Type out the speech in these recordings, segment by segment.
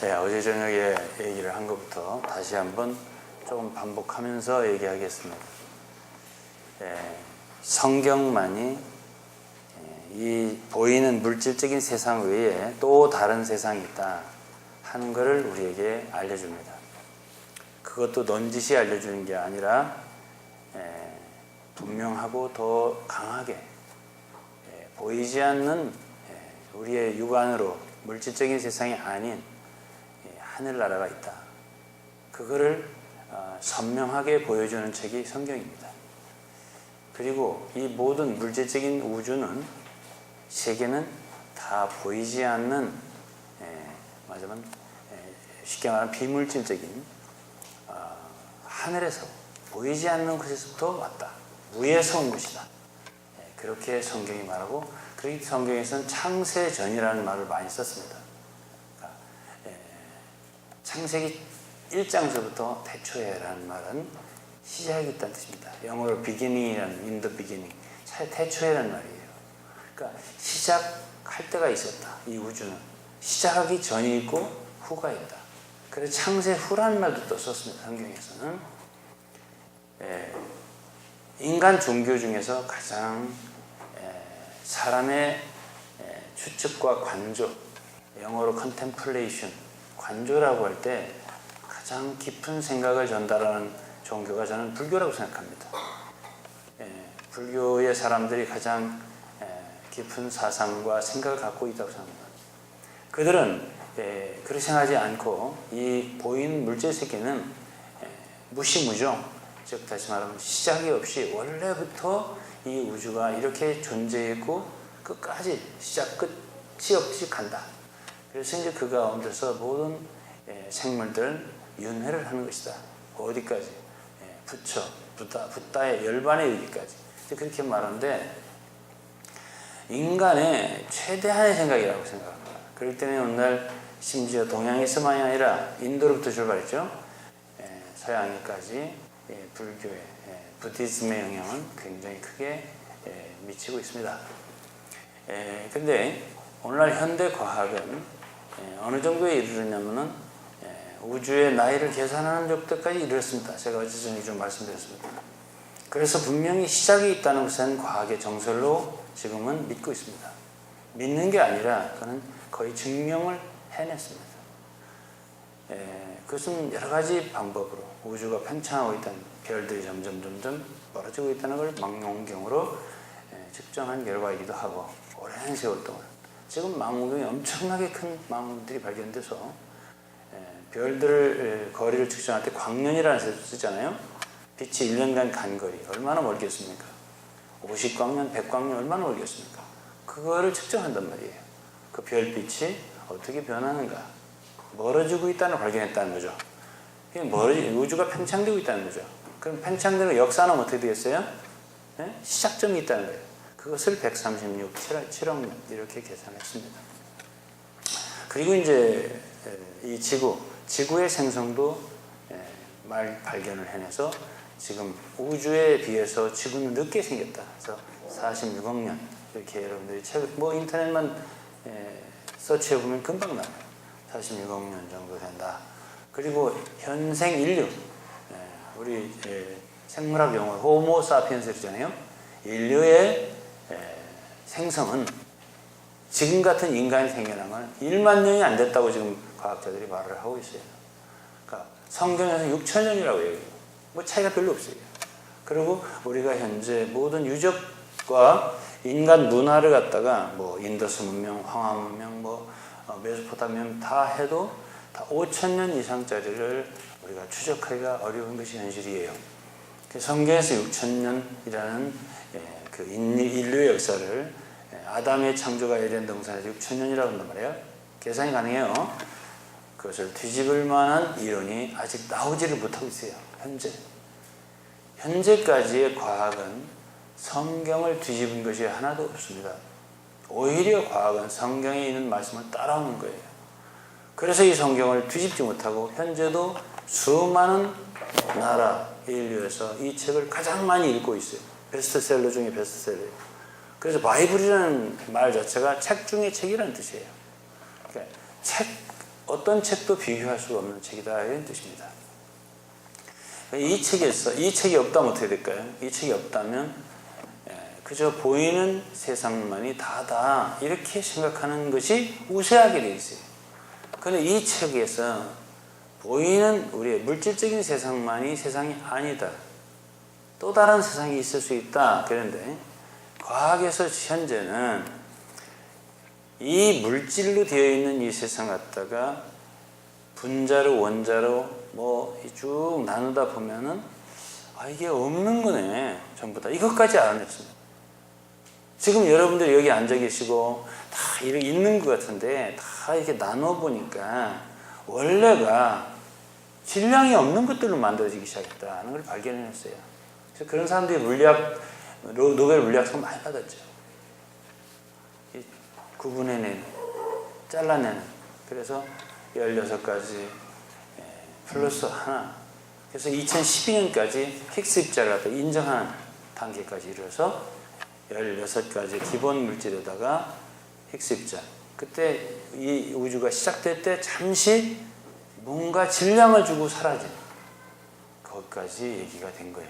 어제 저녁에 얘기를 한 것부터 다시 한번 조금 반복하면서 얘기하겠습니다. 성경만이 이 보이는 물질적인 세상 외에 또 다른 세상이 있다 하는 것을 우리에게 알려줍니다. 그것도 넌지시 알려주는 게 아니라 분명하고 더 강하게 보이지 않는 우리의 육안으로 물질적인 세상이 아닌 하늘나라가 있다. 그거를 선명하게 보여주는 책이 성경입니다. 그리고 이 모든 물질적인 우주는, 세계는 다 보이지 않는, 말하자면 쉽게 말하면 비물질적인 하늘에서 보이지 않는 곳에서부터 왔다. 위에서 온 것이다. 그렇게 성경이 말하고, 그렇게 성경에서는 창세전이라는 말을 많이 썼습니다. 창세기 1장서부터 태초에라는 말은 시작이 있다는 뜻입니다. 영어로 beginning이라는, in the beginning, 태초에라는 말이에요. 그러니까 시작할 때가 있었다. 이 우주는 시작하기 전이 있고 후가 있다. 그래서 창세 후라는 말도 또 썼습니다. 성경에서는. 인간 종교 중에서 가장 사람의 추측과 관조, 영어로 contemplation, 관조라고 할 때 가장 깊은 생각을 전달하는 종교가 저는 불교라고 생각합니다. 불교의 사람들이 가장 깊은 사상과 생각을 갖고 있다고 생각합니다. 그들은 그렇게 생각하지 않고 이 보이는 물질 세계는 무시무종, 즉 다시 말하면 시작이 없이 원래부터 이 우주가 이렇게 존재했고 끝까지 시작 끝이 없이 간다. 그래서 이제 그 가운데서 모든 생물들 윤회를 하는 것이다. 어디까지? 부처, 붓다의 열반에 이르기까지. 그렇게 말하는데 인간의 최대한의 생각이라고 생각합니다. 그렇기 때문에 오늘 심지어 동양에서만이 아니라 인도로부터 출발했죠. 서양에까지 불교의, 부디즘의 영향은 굉장히 크게 미치고 있습니다. 근데 오늘날 현대 과학은 어느 정도에 이르렀냐면은 우주의 나이를 계산하는 적도까지 이르렀습니다. 제가 어제 전에 좀 말씀드렸습니다. 그래서 분명히 시작이 있다는 것은 과학의 정설로 지금은 믿고 있습니다. 믿는 게 아니라 그는 거의 증명을 해냈습니다. 그것은 여러 가지 방법으로 우주가 팽창하고 있다는, 별들이 점점 멀어지고 있다는 걸 망원경으로 측정한 결과이기도 하고, 오랜 세월 동안 지금 망원경이 엄청나게 큰 망원들이 발견돼서 별들 거리를 측정할 때 광년이라는 説쓰잖아요. 빛이 1년간 간 거리 얼마나 멀겠습니까? 50광년, 100광년 얼마나 멀겠습니까? 그거를 측정한단 말이에요. 그 별빛이 어떻게 변하는가, 멀어지고 있다는 걸 발견했다는 거죠. 우주가 팽창되고 있다는 거죠. 그럼 팽창되는 역사는 어떻게 되겠어요? 시작점이 있다는 거예요. 그것을 136, 7억 년 이렇게 계산했습니다. 그리고 이제 이 지구의 생성도 발견을 해내서 지금 우주에 비해서 지구는 늦게 생겼다. 그래서 46억 년 이렇게 여러분들이 인터넷만 서치해 보면 금방 나와요. 46억 년 정도 된다. 그리고 현생 인류, 우리 생물학 용어로 호모 사피엔스잖아요. 인류의 생성은 지금 같은 인간이 생겨나면 1만 년이 안 됐다고 지금 과학자들이 말을 하고 있어요. 그러니까 성경에서 6천 년이라고 얘기해요. 뭐 차이가 별로 없어요. 그리고 우리가 현재 모든 유적과 인간 문화를 갖다가 뭐 인더스 문명, 황하 문명, 메소포타미아 다 해도 다 5천 년 이상짜리를 우리가 추적하기가 어려운 것이 현실이에요. 성경에서 6천 년이라는 그 인류의 역사를 아담의 창조가 에덴 동산에서 6천 년이라고 한단 말이에요. 계산이 가능해요. 그것을 뒤집을 만한 이론이 아직 나오지를 못하고 있어요. 현재까지의 과학은 성경을 뒤집은 것이 하나도 없습니다. 오히려 과학은 성경에 있는 말씀을 따라오는 거예요. 그래서 이 성경을 뒤집지 못하고 현재도 수많은 나라, 인류에서 이 책을 가장 많이 읽고 있어요. 베스트셀러 중에 베스트셀러예요. 그래서 바이블이라는 말 자체가 책 중에 책이라는 뜻이에요. 그러니까 책 어떤 책도 비교할 수가 없는 책이다 이런 뜻입니다. 이 책에서 이 책이 없다면 어떻게 될까요? 이 책이 없다면 그저 보이는 세상만이 다다 이렇게 생각하는 것이 우세하게 되어 있어요. 그런데 이 책에서 보이는 우리의 물질적인 세상만이 세상이 아니다. 또 다른 세상이 있을 수 있다. 그런데 과학에서 현재는 이 물질로 되어 있는 이 세상 갖다가 분자로 원자로 뭐 쭉 나누다 보면은 이게 없는 거네 전부 다. 이것까지 알아냈습니다. 지금 여러분들이 여기 앉아 계시고 다 이렇게 있는 것 같은데 다 이렇게 나눠 보니까 원래가 질량이 없는 것들로 만들어지기 시작했다는 걸 발견했어요. 그래서 그런 사람들이 노벨 물리학상 많이 받았죠. 구분해내는, 잘라내는. 그래서 16가지 플러스 하나. 그래서 2012년까지 힉스 입자를 갖다 인정하는 단계까지 이르러서 16가지 기본 물질에다가 힉스 입자. 그때 이 우주가 시작될 때 잠시 뭔가 질량을 주고 사라진 거기까지 얘기가 된 거예요.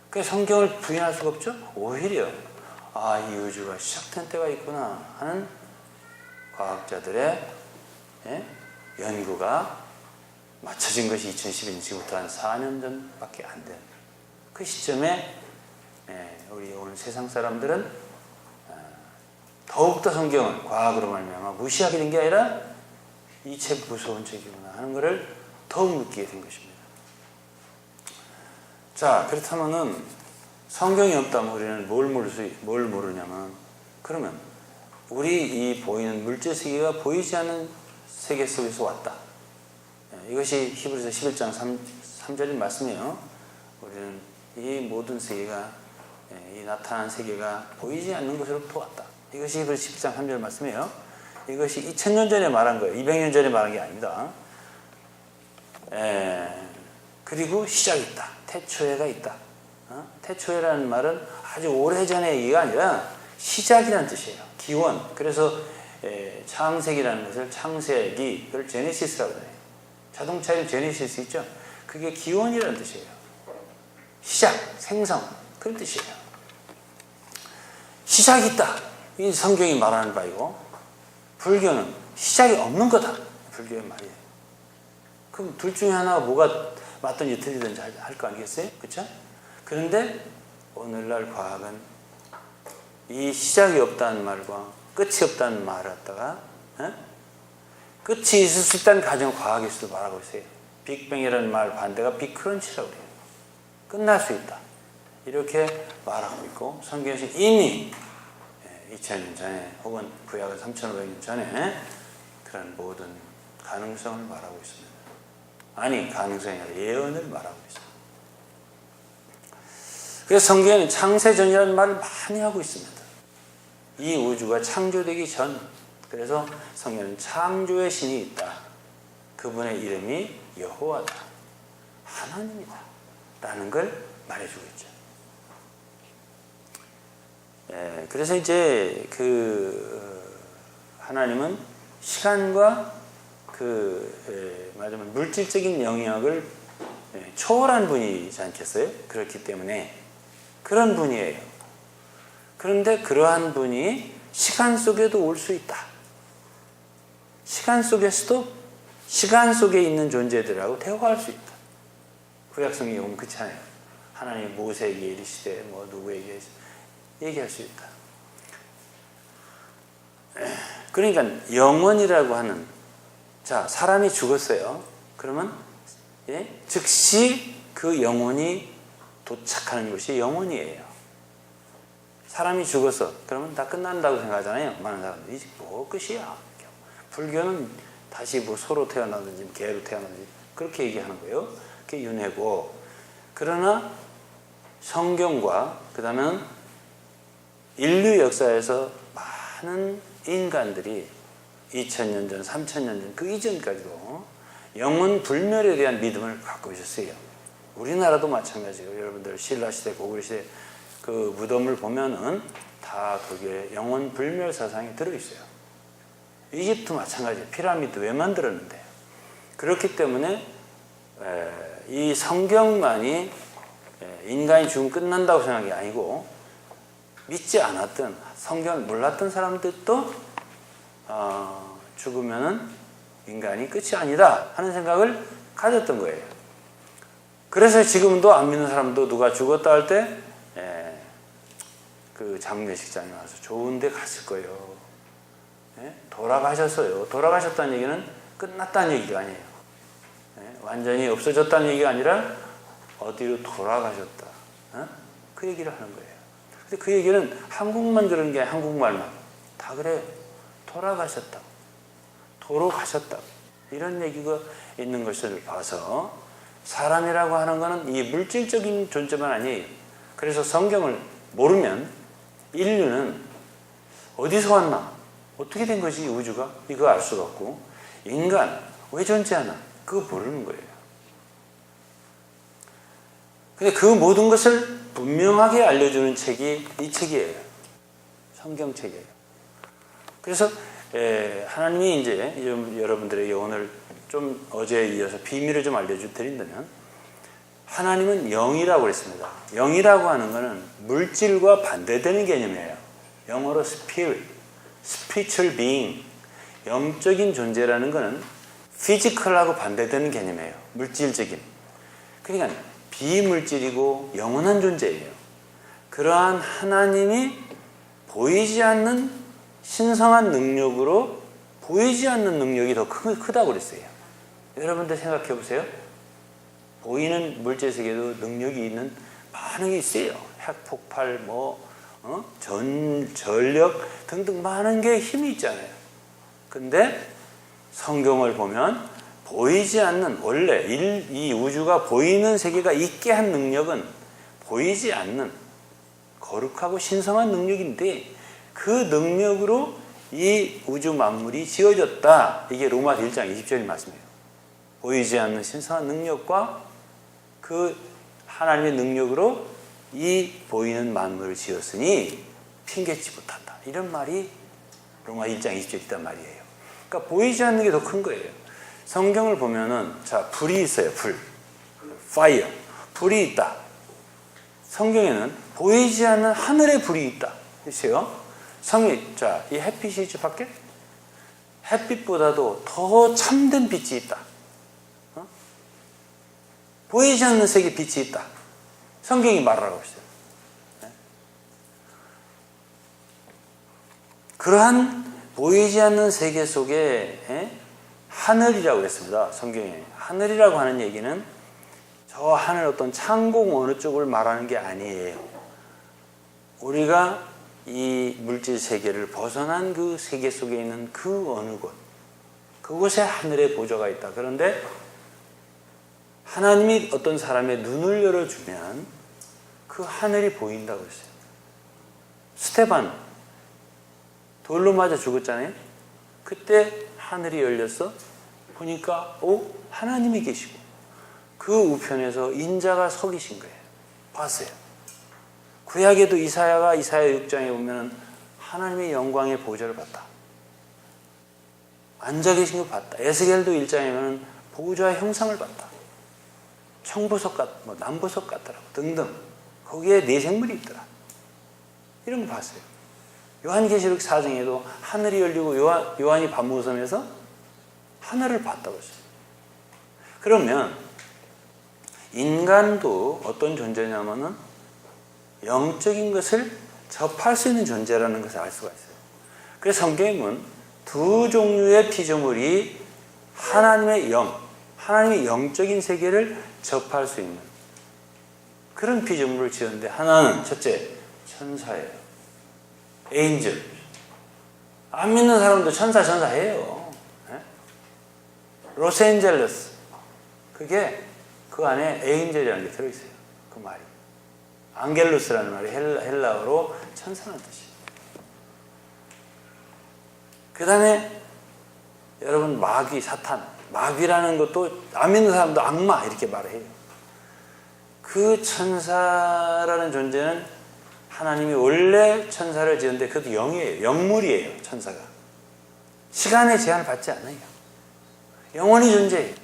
그래서 성경을 부인할 수가 없죠. 오히려 이 우주가 시작된 때가 있구나 하는 과학자들의 연구가 맞춰진 것이 2012년, 지금부터 한 4년 전밖에 안 된 그 시점에 우리 오늘 세상 사람들은 더욱더 성경을 과학으로 말미암아 무시하게 된 게 아니라 이 책 무서운 책이구나 하는 것을 더욱 느끼게 된 것입니다. 자, 그렇다면은 성경이 없다면 우리는 뭘 모르냐면, 그러면 우리 이 보이는 물질 세계가 보이지 않는 세계 속에서 왔다. 이것이 히브리서 11장 3절의 말씀이에요. 우리는 이 모든 세계가, 이 나타난 세계가 보이지 않는 것으로부터 왔다. 이것이 히브리서 11장 3절 말씀이에요. 이것이 2000년 전에 말한 거예요. 200년 전에 말한 게 아닙니다. 그리고 시작이 있다. 태초에가 있다. 태초에라는 말은 아주 오래전의 얘기가 아니라 시작이라는 뜻이에요. 기원. 그래서 창세기라는 것을 창세기, 그걸 제네시스라고 해요. 자동차에는 제네시스 있죠? 그게 기원이라는 뜻이에요. 시작, 생성, 그런 뜻이에요. 시작이 있다. 이 성경이 말하는 바이고, 불교는 시작이 없는 거다. 불교의 말이에요. 그럼 둘 중에 하나가 뭐가 맞든지 틀리든지 할 거 아니겠어요? 그렇죠? 그런데 오늘날 과학은 이 시작이 없다는 말과 끝이 없다는 말을 갖다가 끝이 있을 수 있다는 가정 과학에서도 말하고 있어요. 빅뱅이라는 말 반대가 빅크런치라고 해요. 끝날 수 있다. 이렇게 말하고 있고, 성경에서 이미 2000년 전에 혹은 구약은 3500년 전에 그런 모든 가능성을 말하고 있습니다. 아니, 가능성이 아니라 예언을 말하고 있습니다. 그래서 성경에는 창세전이라는 말을 많이 하고 있습니다. 이 우주가 창조되기 전, 그래서 성경에는 창조의 신이 있다. 그분의 이름이 여호와다. 하나님이다. 라는 걸 말해주고 있죠. 그래서 이제 하나님은 시간과 말하자면 물질적인 영역을 초월한 분이지 않겠어요? 그렇기 때문에 그런 분이에요. 그런데 그러한 분이 시간 속에도 올 수 있다. 시간 속에서도 시간 속에 있는 존재들하고 대화할 수 있다. 구약성경에 보면 그렇잖아요. 하나님 모세에게 이르시되 뭐 누구에게 얘기할 수 있다. 그러니까 영원이라고 하는, 자, 사람이 죽었어요. 그러면 즉시 그 영혼이 도착하는 것이 영혼이에요. 사람이 죽었어. 그러면 다 끝난다고 생각하잖아요. 많은 사람들이. 이제 뭐 끝이야. 불교는 다시 뭐 소로 태어나든지 개로 태어나든지 그렇게 얘기하는 거예요. 그게 윤회고. 그러나 성경과 그 다음에 인류 역사에서 많은 인간들이 2000년 전, 3000년 전, 그 이전까지도 영혼 불멸에 대한 믿음을 갖고 있었어요. 우리나라도 마찬가지예요. 여러분들 신라시대, 고구려시대 그 무덤을 보면은 다 그게 영혼 불멸 사상이 들어있어요. 이집트 마찬가지예요. 피라미드 왜 만들었는데? 그렇기 때문에 이 성경만이 인간이 죽으면 끝난다고 생각이 아니고 믿지 않았던, 성경을 몰랐던 사람들도 죽으면 인간이 끝이 아니다 하는 생각을 가졌던 거예요. 그래서 지금도 안 믿는 사람도 누가 죽었다 할 때 그 장례식장에 와서 좋은 데 갔을 거예요. 돌아가셨어요. 돌아가셨다는 얘기는 끝났다는 얘기가 아니에요. 완전히 없어졌다는 얘기가 아니라 어디로 돌아가셨다. 그 얘기를 하는 거예요. 근데 그 얘기는 한국만 그런 게 한국말만. 다 그래. 돌아가셨다. 도로 가셨다. 이런 얘기가 있는 것을 봐서 사람이라고 하는 것은 이 물질적인 존재만 아니에요. 그래서 성경을 모르면 인류는 어디서 왔나? 어떻게 된 거지 우주가? 이거 알 수가 없고 인간 왜 존재하나? 그거 모르는 거예요. 근데 그 모든 것을 분명하게 알려주는 책이 이 책이에요. 성경책이에요. 그래서 하나님이 이제 여러분들에게 오늘 좀 어제에 이어서 비밀을 좀 알려드린다면 하나님은 영이라고 그랬습니다. 영이라고 하는 것은 물질과 반대되는 개념이에요. 영어로 spirit, spiritual being, 영적인 존재라는 것은 physical하고 반대되는 개념이에요. 물질적인. 그러니까 비물질이고 영원한 존재예요. 그러한 하나님이 보이지 않는 신성한 능력으로 보이지 않는 능력이 더 크다고 그랬어요. 여러분들 생각해 보세요. 보이는 물질 세계도 능력이 있는 많은 게 있어요. 핵폭발, 전력 등등 많은 게 힘이 있잖아요. 근데 성경을 보면 보이지 않는, 원래 이 우주가 보이는 세계가 있게 한 능력은 보이지 않는 거룩하고 신성한 능력인데 그 능력으로 이 우주 만물이 지어졌다. 이게 로마서 1장 20절의 말씀이에요. 보이지 않는 신성한 능력과 그 하나님의 능력으로 이 보이는 만물을 지었으니 핑계치 못한다. 이런 말이 로마 1장 20절에 있단 말이에요. 그러니까 보이지 않는 게 더 큰 거예요. 성경을 보면은 자, 불이 있어요. 불. fire. 불이 있다. 성경에는 보이지 않는 하늘의 불이 있다. 그렇죠? 자, 이 햇빛이죠, 밖에? 햇빛보다도 더 참된 빛이 있다. 보이지 않는 세계 빛이 있다. 성경이 말하고 있어요. 그러한 보이지 않는 세계 속에 하늘이라고 했습니다. 성경에. 하늘이라고 하는 얘기는 저 하늘 어떤 창공 어느 쪽을 말하는 게 아니에요. 우리가 이 물질 세계를 벗어난 그 세계 속에 있는 그 어느 곳, 그곳에 하늘의 보좌가 있다. 그런데 하나님이 어떤 사람의 눈을 열어주면 그 하늘이 보인다고 했어요. 스테반 돌로 맞아 죽었잖아요. 그때 하늘이 열렸어. 보니까 하나님이 계시고 그 우편에서 인자가 서 계신 거예요. 봤어요. 구약에도 이사야 6장에 보면 하나님의 영광의 보좌를 봤다. 앉아 계신 거 봤다. 에스겔도 1장에 보면 보좌의 형상을 봤다. 청보석 남보석 같더라고 등등. 거기에 내생물이 있더라. 이런 거 봤어요. 요한계시록 4장에도 하늘이 열리고 요한이 밤무섬에서 하늘을 봤다고 했어요. 그러면 인간도 어떤 존재냐면은 영적인 것을 접할 수 있는 존재라는 것을 알 수가 있어요. 그래서 성경은 두 종류의 피조물이 하나님의 영적인 세계를 접할 수 있는 그런 피조물을 지었는데 하나는 첫째 천사예요. 에인젤. 안 믿는 사람도 천사해요. 로스앤젤레스. 그게 그 안에 에인젤이라는 게 들어있어요. 그 말이. 앙겔루스라는 말이 헬라어로 천사라는 뜻이에요. 그 다음에 여러분 마귀, 사탄. 마귀라는 것도 안 믿는 사람도 악마 이렇게 말을 해요. 그 천사라는 존재는 하나님이 원래 천사를 지었는데 그것도 영이에요. 영물이에요. 천사가. 시간의 제한을 받지 않아요. 영원히 존재해요.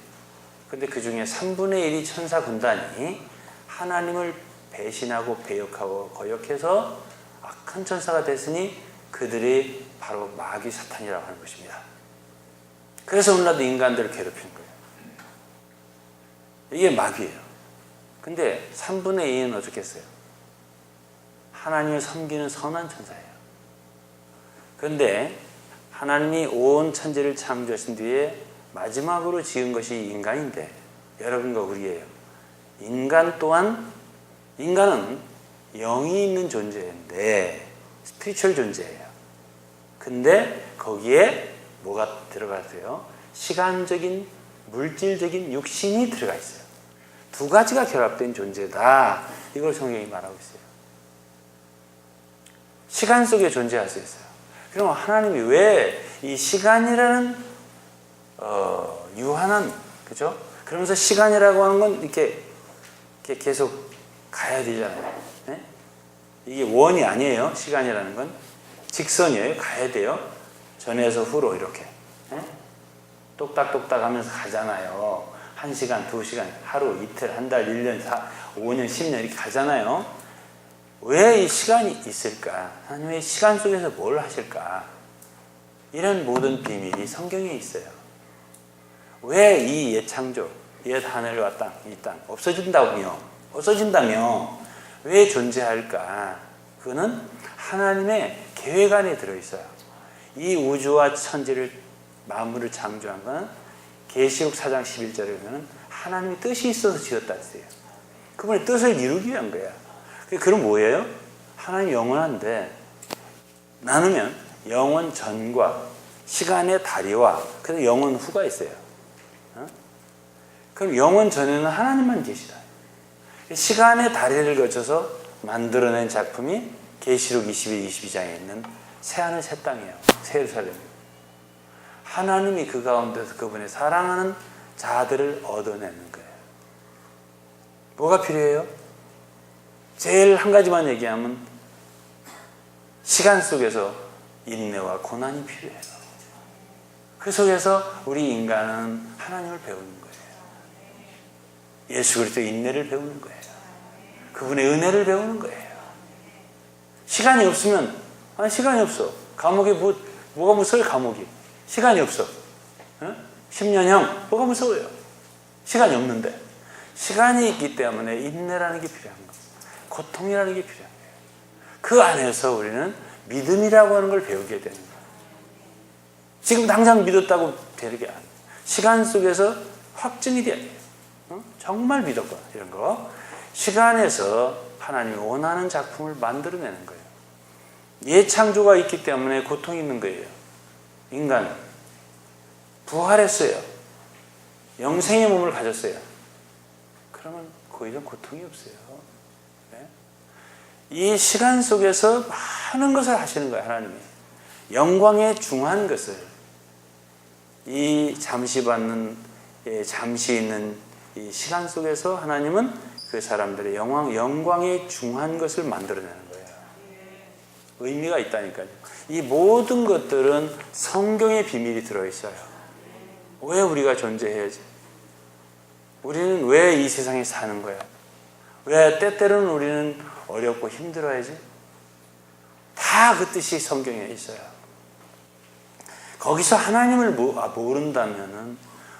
근데 그 중에 3분의 1이 천사 군단이 하나님을 배신하고 배역하고 거역해서 악한 천사가 됐으니 그들이 바로 마귀 사탄이라고 하는 것입니다. 그래서 오늘날도 인간들을 괴롭히는 거예요. 이게 마귀예요. 근데 3분의 2는 어떻겠어요? 하나님을 섬기는 선한 천사예요. 그런데 하나님이 온 천지를 창조하신 뒤에 마지막으로 지은 것이 인간인데, 여러분과 우리예요. 인간 또한, 인간은 영이 있는 존재인데 스피리추얼 존재예요. 근데 거기에 뭐가 들어가세요? 시간적인, 물질적인 육신이 들어가 있어요. 두 가지가 결합된 존재다. 이걸 성경이 말하고 있어요. 시간 속에 존재할 수 있어요. 그럼 하나님이 왜 이 시간이라는 유한한, 그죠? 그러면서 시간이라고 하는 건 이렇게 계속 가야 되잖아요. 네? 이게 원이 아니에요. 시간이라는 건 직선이에요. 가야 돼요. 전에서 후로 이렇게. 네? 똑딱똑딱 하면서 가잖아요. 1시간, 2시간, 하루, 이틀, 한 달, 1년, 5년, 10년 이렇게 가잖아요. 왜 이 시간이 있을까? 하나님의 시간 속에서 뭘 하실까? 이런 모든 비밀이 성경에 있어요. 왜 이 옛 창조, 옛 하늘과 땅, 이 땅 없어진다며 왜 존재할까? 그거는 하나님의 계획 안에 들어있어요. 이 우주와 천지를, 만물을 창조한 것은 계시록 4장 11절에 보면 하나님의 뜻이 있어서 지었다 했어요. 그분의 뜻을 이루기 위한 거야. 그럼 뭐예요? 하나님 영원한데 나누면 영원 전과 시간의 다리와 그래서 영원 후가 있어요. 그럼 영원 전에는 하나님만 계시다. 시간의 다리를 거쳐서 만들어낸 작품이 계시록 21, 22장에 있는 새하늘 새 땅이에요. 새 예루살렘이에요. 하나님이 그 가운데서 그분의 사랑하는 자들을 얻어내는 거예요. 뭐가 필요해요? 제일 한 가지만 얘기하면 시간 속에서 인내와 고난이 필요해요. 그 속에서 우리 인간은 하나님을 배우는 거예요. 예수 그리스도의 인내를 배우는 거예요. 그분의 은혜를 배우는 거예요. 시간이 없으면 시간이 없어. 감옥에 뭐가 무서워요? 감옥이. 시간이 없어. 10년형 뭐가 무서워요? 시간이 없는데. 시간이 있기 때문에 인내라는 게 필요한 거예요. 고통이라는 게 필요한 거예요. 그 안에서 우리는 믿음이라고 하는 걸 배우게 되는 거예요. 지금 당장 믿었다고 되는 게 아니에요. 시간 속에서 확증이 돼야 돼요. 정말 믿었구나 이런 거. 시간에서 하나님이 원하는 작품을 만들어내는 거예요. 예창조가 있기 때문에 고통이 있는 거예요. 인간은 부활했어요. 영생의 몸을 가졌어요. 그러면 그 이상 고통이 없어요. 네? 이 시간 속에서 많은 것을 하시는 거예요. 하나님이 영광의 중한 것을, 이 잠시 받는, 잠시 있는 이 시간 속에서 하나님은 그 사람들의 영광의 중한 것을 만들어내는 거예요. 의미가 있다니까요. 이 모든 것들은 성경의 비밀이 들어있어요. 왜 우리가 존재해야지? 우리는 왜 이 세상에 사는 거야? 왜 때때로는 우리는 어렵고 힘들어야지? 다 그 뜻이 성경에 있어요. 거기서 하나님을 모른다면은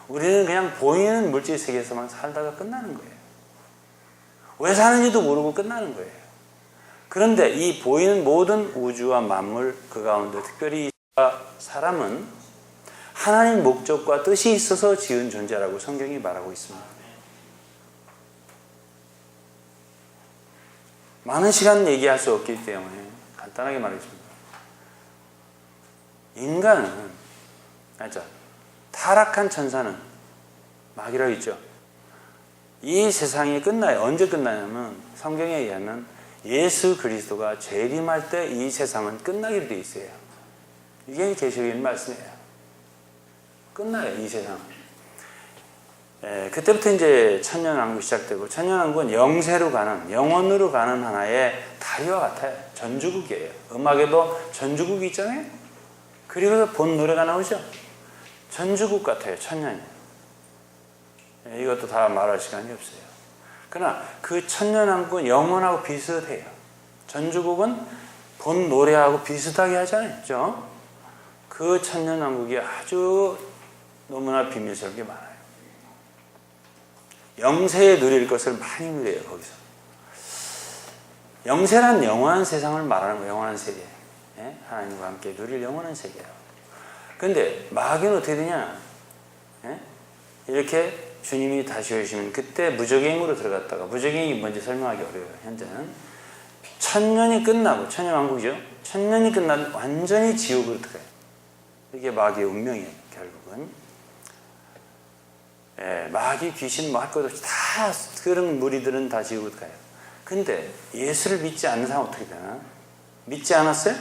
우리는 그냥 보이는 물질 세계에서만 살다가 끝나는 거예요. 왜 사는지도 모르고 끝나는 거예요. 그런데 이 보이는 모든 우주와 만물 그 가운데 특별히 사람은 하나님 목적과 뜻이 있어서 지은 존재라고 성경이 말하고 있습니다. 많은 시간 얘기할 수 없기 때문에 간단하게 말하겠습니다. 인간은, 타락한 천사는 마귀라고 있죠. 이 세상이 끝나요. 언제 끝나냐면 성경에 의하면 예수 그리스도가 재림할 때 이 세상은 끝나기로 되어 있어요. 이게 계시록의 말씀이에요. 끝나요, 이 세상은. 그때부터 이제 천년왕국이 시작되고, 천년왕국은 영세로 가는, 영원으로 가는 하나의 다리와 같아요. 전주국이에요. 음악에도 전주국이 있잖아요. 그리고 본 노래가 나오죠. 전주국 같아요. 천년이. 이것도 다 말할 시간이 없어요. 그러나 그 천년왕국은 영원하고 비슷해요. 전주국은 본 노래하고 비슷하게 하지 않았죠. 그 천년왕국이 아주 너무나 비밀스러운 게 많아요. 영세에 누릴 것을 많이 누려요. 거기서 영세란 영원한 세상을 말하는 거예요. 영원한 세계. 하나님과 함께 누릴 영원한 세계예요. 그런데 마귀는 어떻게 되냐? 이렇게 주님이 다시 오시면 그때 무적행으로 들어갔다가, 무적행이 뭔지 설명하기 어려워요. 현재는 천년이 끝나고, 천년왕국이죠. 천년이 끝나면 완전히 지옥으로 들어가요. 이게 마귀의 운명이에요. 결국은 마귀, 귀신 뭐 할 것 없이 다 그런 무리들은 다 지옥으로 가요. 근데 예수를 믿지 않는 사람 어떻게 되나? 믿지 않았어요?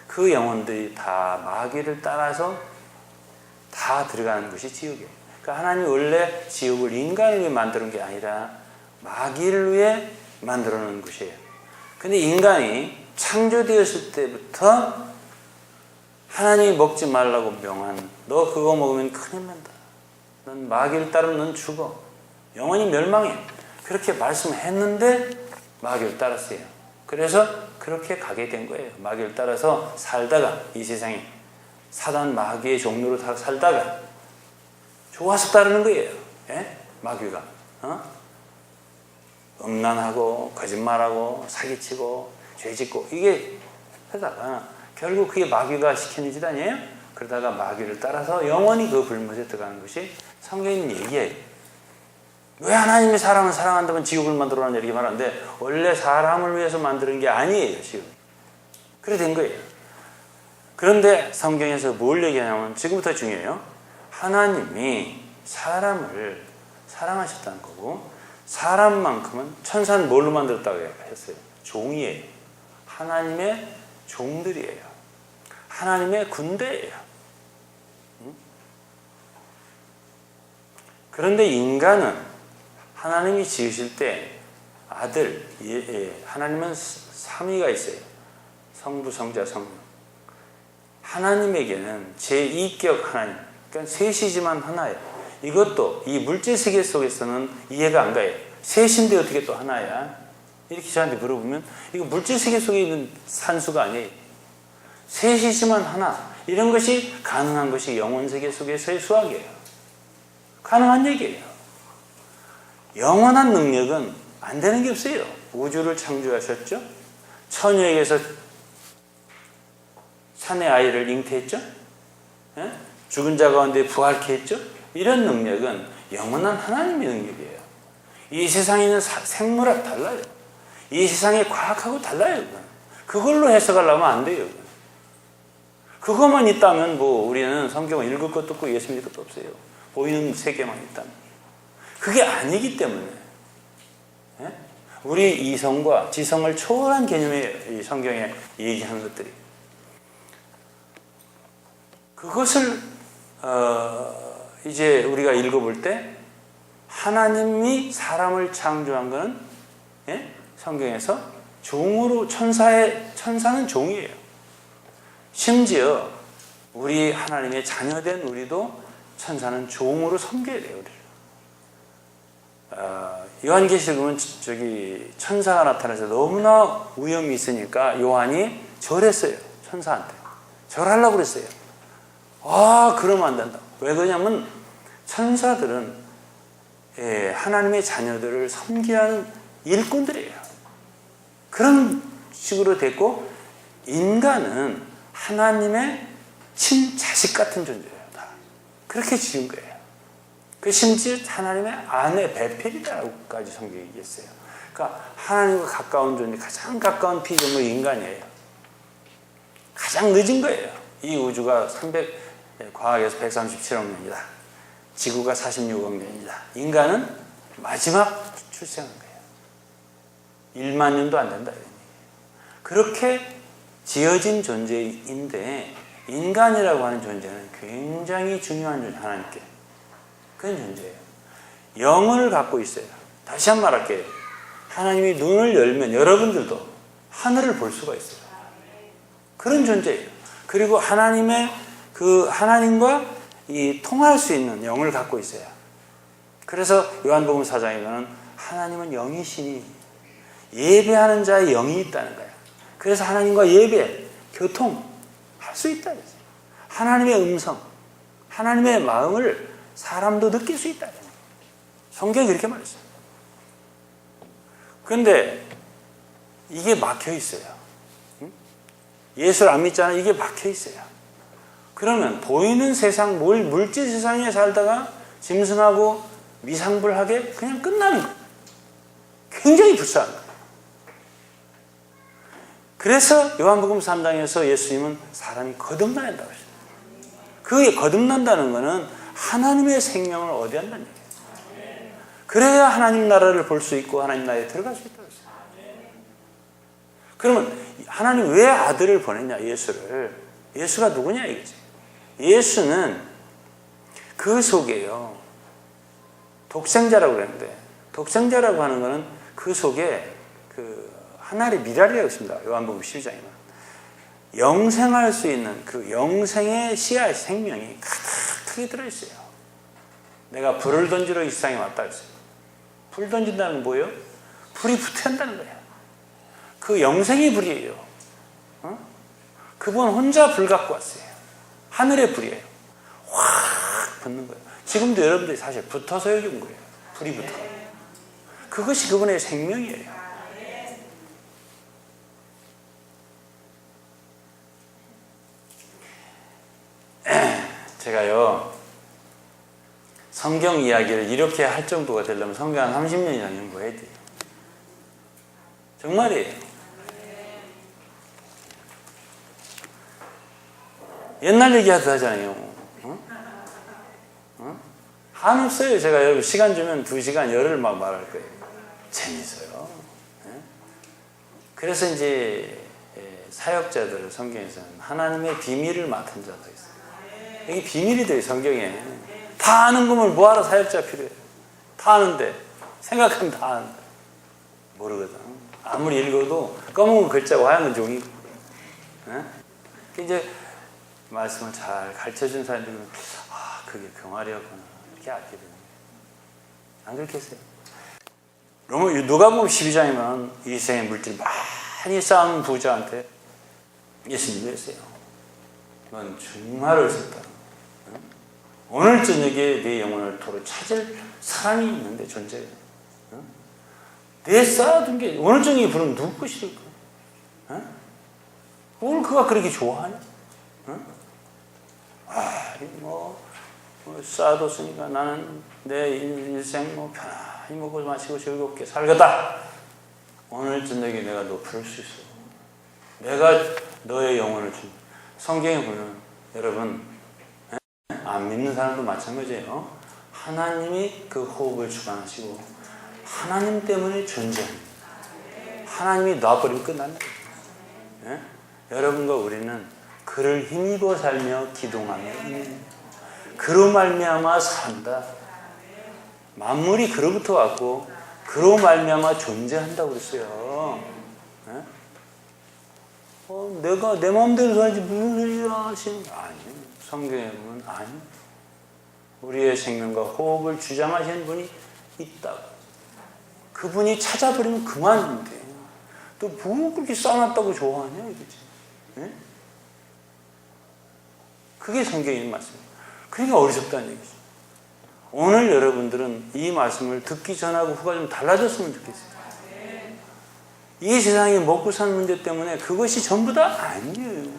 그 영혼들이 다 마귀를 따라서 다 들어가는 것이 지옥이에요. 그러니까 하나님이 원래 지옥을 인간을 위해 만드는 게 아니라 마귀를 위해 만들어 놓은 것이에요. 근데 인간이 창조되었을 때부터 하나님이 먹지 말라고 명한, 너 그거 먹으면 큰일 난다, 넌 마귀를 따르면 넌 죽어, 영원히 멸망해, 그렇게 말씀했는데 마귀를 따랐어요. 그래서 그렇게 가게 된 거예요. 마귀를 따라서 살다가 이 세상에 사단 마귀의 종로로 살다가 좋아서 따르는 거예요. 마귀가 음란하고 거짓말하고 사기치고 죄짓고 이게 하다가 결국 그게 마귀가 시키는 짓 아니에요? 그러다가 마귀를 따라서 영원히 그 불못에 들어가는 것이 성경에 있는 얘기예요. 왜 하나님이 사람을 사랑한다면 지옥을 만들어놨냐 이렇게 말하는데, 원래 사람을 위해서 만드는 게 아니에요. 지금 그래 된 거예요. 그런데 성경에서 뭘 얘기하냐면, 지금부터 중요해요. 하나님이 사람을 사랑하셨다는 거고, 사람만큼은, 천사는 뭘로 만들었다고 했어요? 종이에요. 하나님의 종들이에요. 하나님의 군대예요. 그런데 인간은 하나님이 지으실 때 아들, 하나님은 삼위가 있어요. 성부, 성자, 성령. 하나님에게는 제2격 하나님, 그러니까 셋이지만 하나예요. 이것도 이 물질세계 속에서는 이해가 안 가요. 셋인데 어떻게 또 하나야? 이렇게 저한테 물어보면 이거 물질세계 속에 있는 산수가 아니에요. 셋이지만 하나, 이런 것이 가능한 것이 영혼세계 속에서의 수학이에요. 가능한 얘기예요. 영원한 능력은 안 되는 게 없어요. 우주를 창조하셨죠. 처녀에게서 사내 아이를 잉태했죠. 죽은 자 가운데 부활케 했죠. 이런 능력은 영원한 하나님의 능력이에요. 이 세상에 있는 생물하고 달라요. 이 세상의 과학하고 달라요. 그걸로 해석하려면 안 돼요. 그것만 있다면 뭐 우리는 성경을 읽을 것도 없고 예수 믿을 것도 없어요. 보이는 세계만 있다면. 그게 아니기 때문에 우리 이성과 지성을 초월한 개념의 이 성경에 얘기하는 것들이, 그것을 이제 우리가 읽어볼 때 하나님이 사람을 창조한 것은 성경에서 종으로, 천사는 종이에요. 심지어 우리 하나님의 자녀된 우리도 천사는 종으로 섬겨야 돼요. 우리를. 요한계시록 보면 저기 천사가 나타나서 너무나 위험이 있으니까 요한이 절했어요. 천사한테 절하려고 그랬어요. 그러면 안 된다. 왜 그러냐면 천사들은 하나님의 자녀들을 섬기는 일꾼들이에요. 그런 식으로 됐고, 인간은 하나님의 친자식 같은 존재예요. 다 그렇게 지은 거예요. 그 심지어 하나님의 아내 베펠이라고까지 성경이 얘기했어요. 그러니까 하나님과 가까운 존재, 가장 가까운 피조물 인간이에요. 가장 늦은 거예요. 이 우주가 과학에서 137억 년이다. 지구가 46억 년이다. 인간은 마지막 출생한 거예요. 1만 년도 안 된다. 그렇게 지어진 존재인데, 인간이라고 하는 존재는 굉장히 중요한 존재, 하나님께. 그런 존재예요. 영을 갖고 있어요. 다시 한 번 말할게요. 하나님이 눈을 열면 여러분들도 하늘을 볼 수가 있어요. 그런 존재예요. 그리고 하나님의 그 하나님과 이 통할 수 있는 영을 갖고 있어요. 그래서 요한복음 4장에는 하나님은 영이시니 예배하는 자의 영이 있다는 거예요. 그래서 하나님과 예배, 교통할 수 있다. 하나님의 음성, 하나님의 마음을 사람도 느낄 수 있다. 성경이 그렇게 말했어요. 그런데 이게 막혀 있어요. 예수를 안 믿잖아요. 이게 막혀 있어요. 그러면 보이는 세상, 물질 세상에 살다가 짐승하고 미상불하게 그냥 끝나는 거예요. 굉장히 불쌍한 거예요. 그래서 요한복음 3장에서 예수님은 사람이 거듭나야 한다고 하셨어요. 그게 거듭난다는 것은 하나님의 생명을 얻어야 한다는 얘기예요. 그래야 하나님 나라를 볼 수 있고 하나님 나라에 들어갈 수 있다고 했어요. 그러면 하나님 왜 아들을 보냈냐, 예수를. 예수가 누구냐 이거지. 예수는 그 속에요. 독생자라고 그랬는데, 독생자라고 하는 것은 그 속에 그 하나의 미랄이라고 있습니다. 요한복음 12장에는. 영생할 수 있는 그 영생의 씨앗 생명이 가득하게 들어있어요. 내가 불을 던지러 이 세상에 왔다 했어요. 불 던진다는 건 뭐예요? 불이 붙어야 한다는 거예요. 그 영생의 불이에요. 그분 혼자 불 갖고 왔어요. 하늘의 불이에요. 확 붙는 거예요. 지금도 여러분들이 사실 붙어서 여기 온 거예요. 불이 붙어. 그것이 그분의 생명이에요. 제가요, 성경 이야기를 이렇게 할 정도가 되려면 성경 한 30년 이상 연구해야 돼요. 정말이에요. 옛날 얘기하듯 하잖아요. 한없어요. 제가 여러분 시간 주면 2시간 열흘 막 말할 거예요. 재밌어요. 그래서 이제 사역자들 성경에서는 하나님의 비밀을 맡은 자도 있어요. 여기 비밀이 돼요. 성경에 다 아는 거면 뭐하러 사역자 필요해요. 다 아는데 생각하면 다 아는데 모르거든. 아무리 읽어도 검은 글자고 하얀 건 종이고. 이제 말씀을 잘 가르쳐준 사람들은 아, 그게 병아리였구나 이렇게 알게 되는 거예요. 안 그렇겠어요? 누가복음 12장이면 이 세상의 물질 많이 쌓은 부자한테 예수님이 했어요. 넌 정말 어리석다. 오늘 저녁에 내 영혼을 도로 찾을 사람이 있는데, 존재가. 내 쌓아둔 게 오늘 저녁에 부르면 누구 것일까? 뭘 그가 그렇게 좋아하냐? 쌓아뒀으니까 나는 내 일생 편안히 먹고 마시고 즐겁게 살겠다. 오늘 저녁에 내가 너 부를 수 있어. 내가 너의 영혼을 준. 성경에 보면 여러분 안 믿는 사람도 마찬가지예요. 하나님이 그 호흡을 주관하시고 하나님 때문에 존재합니다. 하나님이 놔버리면 끝난다. 여러분과 우리는 그를 힘입어 살며 기동하며 그로 말미암아 산다. 만물이 그로부터 왔고 그로 말미암아 존재한다고 그랬어요. 내가 내 마음대로 살지 무슨 일이야 하시는 게 아니에요. 성경에 보면 아니에요. 우리의 생명과 호흡을 주장하시는 분이 있다고. 그분이 찾아버리면 그만인데 또 뭐 그렇게 쌓아놨다고 좋아하냐 이거지. 그게 성경의 말씀이에요. 그러니까 어리석다는 얘기죠. 오늘 여러분들은 이 말씀을 듣기 전하고 후가 좀 달라졌으면 좋겠어요. 이 세상에 먹고 사는 문제 때문에 그것이 전부 다 아니에요.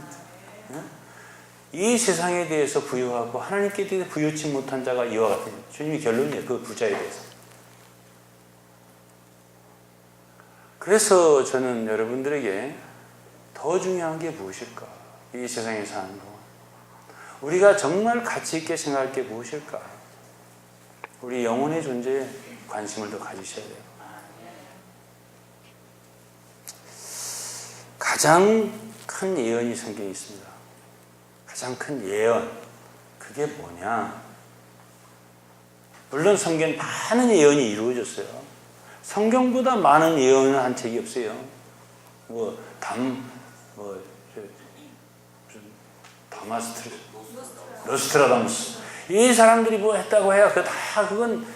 이 세상에 대해서 부유하고 하나님께 대해서 부유치 못한 자가 이와 같은 주님의 결론이에요. 그 부자에 대해서. 그래서 저는 여러분들에게 더 중요한 게 무엇일까? 이 세상에 사는 거. 우리가 정말 가치 있게 생각할 게 무엇일까? 우리 영혼의 존재에 관심을 더 가지셔야 돼요. 가장 큰 예언이 성경에 있습니다. 가장 큰 예언. 그게 뭐냐? 물론 성경에 많은 예언이 이루어졌어요. 성경보다 많은 예언을 한 책이 없어요. 다마스트르, 노스트라다무스. 이 사람들이 뭐 했다고 해야 그건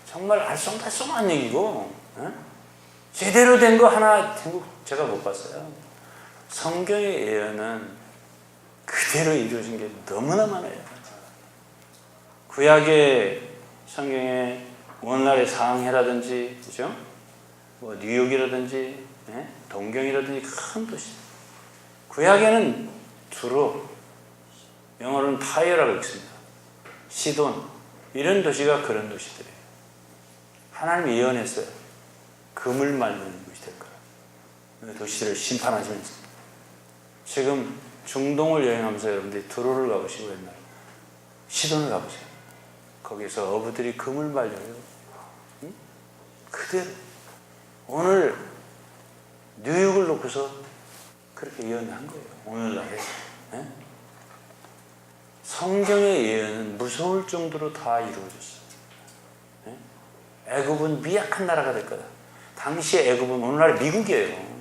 정말 알쏭달쏭한 얘기고, 제대로 된 거 하나 제가 못 봤어요. 성경의 예언은 그대로 이루어진 게 너무나 많아요. 구약의 성경의 오늘날의 상해라든지, 그죠? 뭐 뉴욕이라든지, 동경이라든지 큰 도시. 구약에는 주로 영어로는 타이어라고 읽습니다. 시돈, 이런 도시가 그런 도시들이에요. 하나님이 예언했어요. 금을 말리는 곳이 될 거라. 도시들을 심판하시면서. 지금 중동을 여행하면서 여러분들이 두로를 가보시고 옛날 시돈을 가보세요. 거기서 어부들이 금을 말려요. 응? 그대로 오늘 뉴욕을 놓고서 그렇게 예언한 거예요. 오늘날에. 성경의 예언은 무서울 정도로 다 이루어졌어요. 애굽은 미약한 나라가 될 거다. 당시에 애굽은 오늘날 미국이에요.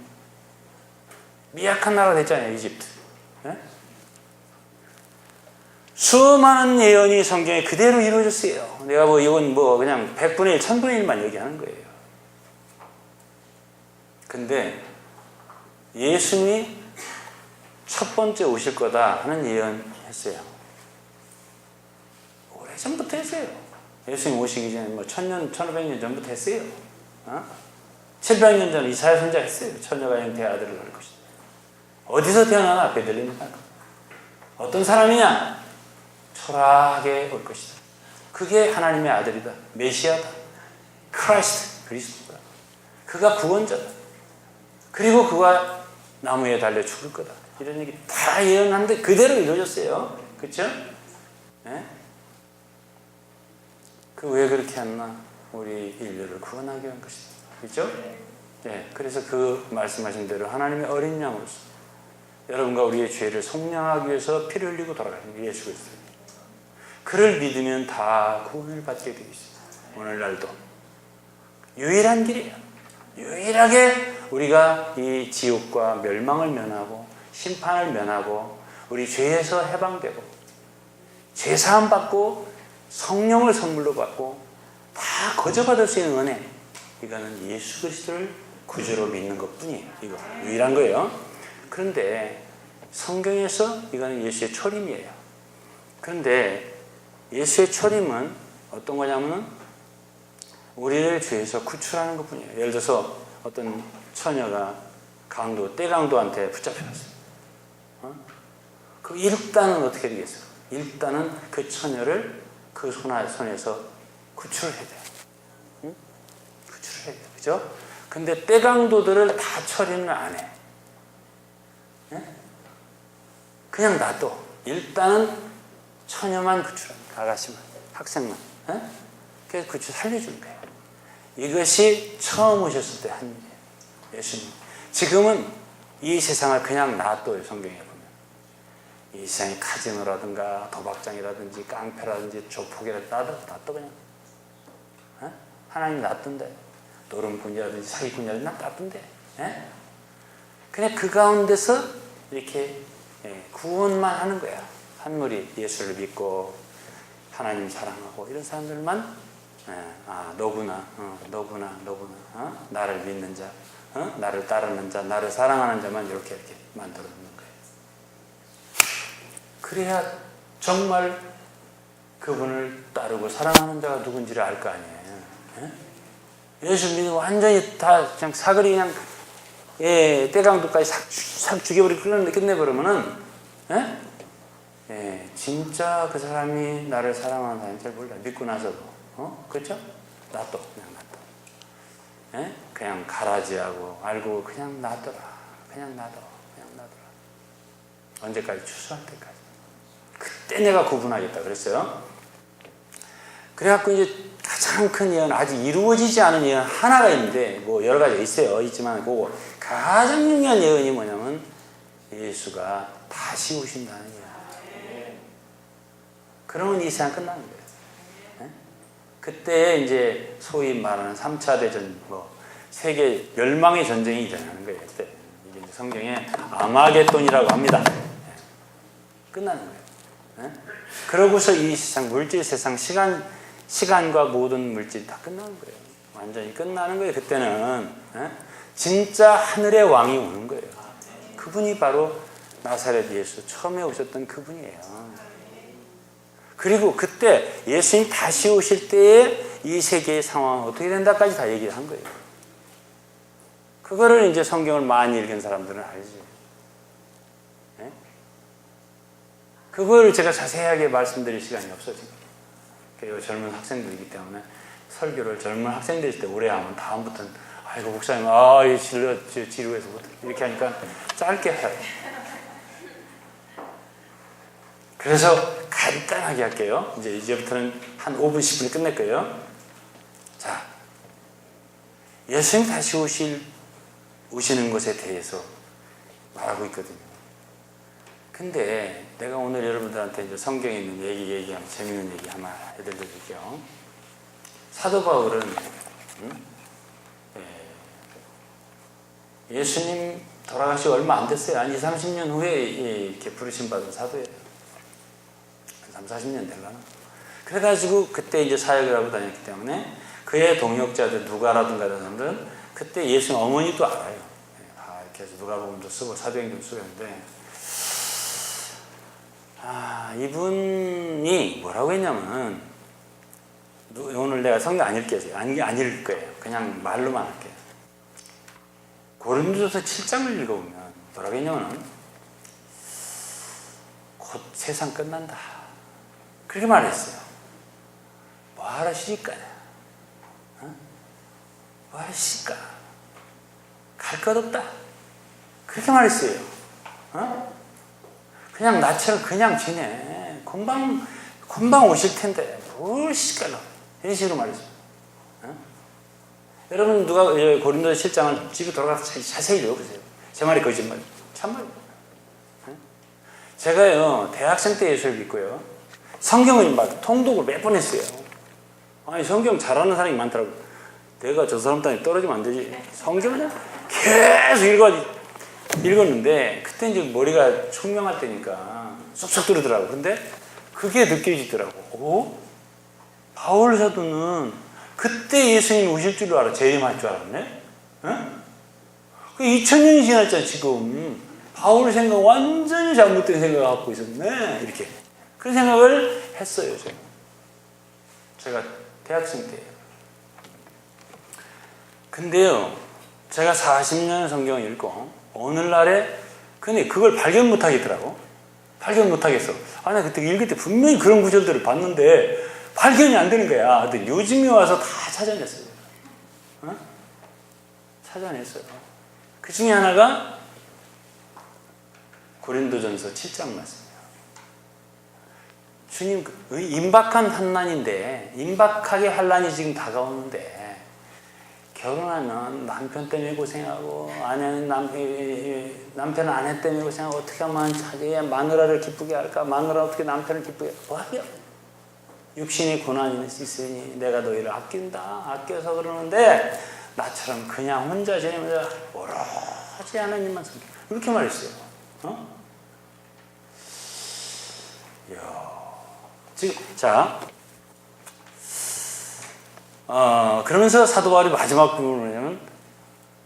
미약한 나라가 됐잖아요. 이집트. 수많은 예언이 성경에 그대로 이루어졌어요. 내가 이건 그냥 100분의 1, 1000분의 1만 얘기하는 거예요. 근데 예수님이 첫 번째 오실 거다 하는 예언했어요. 오래전부터 했어요. 예수님 오시기 전에 1000년, 1500년 전부터 했어요. 700년 전에 이사야 선지자 했어요. 처녀가 잉태의 아들을 낳을 것이다. 어디서 태어나나? 베들레헴에서. 어떤 사람이냐? 초라하게 올 것이다. 그게 하나님의 아들이다. 메시아다. 크라이스트, 그리스도다. 그가 구원자다. 그리고 그가 나무에 달려 죽을 거다. 이런 얘기 다 예언하는데 그대로 이루어졌어요. 그렇죠? 왜 그렇게 했나? 우리 인류를 구원하기 위한 것이다. 그렇죠? 그래서 그 말씀하신 대로 하나님의 어린 양으로서 여러분과 우리의 죄를 속량하기 위해서 피를 흘리고 돌아가신 예수 그리스도. 그를 믿으면 다 구원을 받게 되어 있습니다. 오늘날도 유일한 길이에요. 유일하게 우리가 이 지옥과 멸망을 면하고 심판을 면하고 우리 죄에서 해방되고 죄사함 받고 성령을 선물로 받고 다 거저받을 수 있는 은혜, 이거는 예수 그리스도를 구주로 믿는 것뿐이에요. 이거 유일한 거예요. 그런데 성경에서 이거는 예수의 초림이에요. 그런데 예수의 초림은 어떤 거냐면은 우리를 죄에서 구출하는 것뿐이에요. 예를 들어서 어떤 처녀가 떼강도한테 붙잡혀갔어요. 그 일단은 어떻게 되겠어요? 일단은 그 처녀를 그 손에서 구출을 해야 돼요. 응? 구출을 해야 돼요. 그죠? 근데 떼강도들을 다 처리는 안 해. 그냥 놔둬. 일단은 처녀만 구출합니다. 아가씨만, 학생만. 그래서 구출 살려주는 거예요. 이것이 처음 오셨을 때 한 일이에요. 예수님. 지금은 이 세상을 그냥 놔둬요. 성경에 보면. 이 세상에 카지노라든가 도박장이라든지 깡패라든지 조폭이라든지 놔둬 그냥. 하나님 놔둔대. 노름꾼이라든지 사기꾼이라든지 놔둔대. 그냥 그 가운데서 이렇게 구원만 하는 거야. 한물이 예수를 믿고 하나님 사랑하고 이런 사람들만 너구나 나를 믿는 자, 나를 따르는 자, 나를 사랑하는 자만 이렇게 만들어 놓는 거예요. 그래야 정말 그분을 따르고 사랑하는 자가 누군지를 알 거 아니에요. 예수 믿고 완전히 다 그냥 사거리 그냥 떼강도까지 싹 죽여버리고 끝내버리면은 진짜 그 사람이 나를 사랑하는 사람인 줄 몰라. 믿고 나서도 그렇죠? 놔둬. 그냥 가라지하고 알고 그냥 놔둬라. 그냥 놔둬. 언제까지? 추수할 때까지. 그때 내가 구분하겠다 그랬어요. 그래갖고 이제 가장 큰 예언, 아직 이루어지지 않은 예언 하나가 있는데 여러 가지가 있지만 그거 가장 중요한 예언이 뭐냐면 예수가 다시 오신다는 예언. 그러면 이 세상 끝나는 거예요. 그때 이제 소위 말하는 3차 대전, 세계 멸망의 전쟁이 일어나는 거예요. 그때 이게 성경에 아마겟돈이라고 합니다. 끝나는 거예요. 예? 그러고서 이 세상, 물질 세상, 시간과 모든 물질이 다 끝나는 거예요. 완전히 끝나는 거예요. 그때는 예? 진짜 하늘의 왕이 오는 거예요. 그분이 바로 나사렛 예수, 처음에 오셨던 그분이에요. 그리고 그때 예수님 다시 오실 때에 이 세계의 상황은 어떻게 된다까지 다 얘기를 한 거예요. 그거를 이제 성경을 많이 읽은 사람들은 알지. 네? 그걸 제가 자세하게 말씀드릴 시간이 없어 지금. 그리고 젊은 학생들이기 때문에 설교를 젊은 학생들 때 오래 하면 다음부터는 아이고 목사님 이 지루해서 못 이렇게 하니까 짧게 해요. 그래서 간단하게 할게요. 이제부터는 한 5분, 10분에 끝낼 거예요. 자, 예수님 다시 오시는 것에 대해서 말하고 있거든요. 근데 내가 오늘 여러분들한테 이제 성경에 있는 얘기하면 재밌는 얘기 하나 해드릴게요. 사도 바울은 예수님 돌아가시고 얼마 안 됐어요. 한 20, 30년 후에 이렇게 부르심 받은 사도예요. 3, 40년 되려나? 그래가지고 그때 이제 사역을 하고 다녔기 때문에 그의 동역자들 누가라든가 이런 사람들은 그때 예수님 어머니도 알아요. 이렇게 해서 누가복음도 쓰고 사도행전도 쓰고 했는데 이분이 뭐라고 했냐면 오늘 내가 성경 안 읽겠어요. 안 읽을 거예요. 그냥 말로만 할게요. 고린도서 7장을 읽어보면 뭐라고 했냐면 곧 세상 끝난다. 그렇게 말했어요. 뭐 하시니까? 뭐 하실까? 갈 것 없다. 그렇게 말했어요. 그냥 나처럼 그냥 지내. 금방 오실 텐데 뭘 시까라. 이런 식으로 말했어요. 여러분 누가 고린도서 7장을 집에 돌아가서 자세히 읽어보세요. 제 말이 거짓말. 참말이에요. 제가요 대학생 때 예수를 믿고요. 성경을 막 통독을 몇 번 했어요. 아니 성경 잘하는 사람이 많더라고. 내가 저 사람 땅에 떨어지면 안 되지. 성경을 계속 읽었는데 그때 이제 머리가 총명할 때니까 쏙쏙 들으더라고. 근데 그게 느껴지더라고. 바울 사도는 그때 예수님이 오실 줄 알아. 재림할 줄 알았네. 그 2000년이 지났잖아 지금. 바울 생각 완전히 잘못된 생각을 갖고 있었네. 이렇게. 그런 생각을 했어요, 제가 대학생 때예요. 근데요, 제가 40년 성경을 읽고 오늘날에 근데 그걸 발견 못 하겠더라고. 발견 못 하겠어. 나 그때 읽을 때 분명히 그런 구절들을 봤는데 발견이 안 되는 거야. 근데 요즘에 와서 다 찾아냈어요. 찾아냈어요. 그 중에 하나가 고린도전서 7장 말씀. 주님, 임박한 환난인데, 임박하게 환난이 지금 다가오는데, 결혼하면 남편 때문에 고생하고, 아내는 남편은 아내 때문에 고생하고, 어떻게 하면 자기 마누라를 기쁘게 할까? 마누라 어떻게 남편을 기쁘게 할까? 뭐하냐? 육신의 고난이 있으니 내가 너희를 아낀다. 아껴서 그러는데, 나처럼 그냥 혼자 지내면서 오로지 하나님만 섬겨. 이렇게 말했어요. 자, 그러면서 사도 바울이 마지막 부분을 보면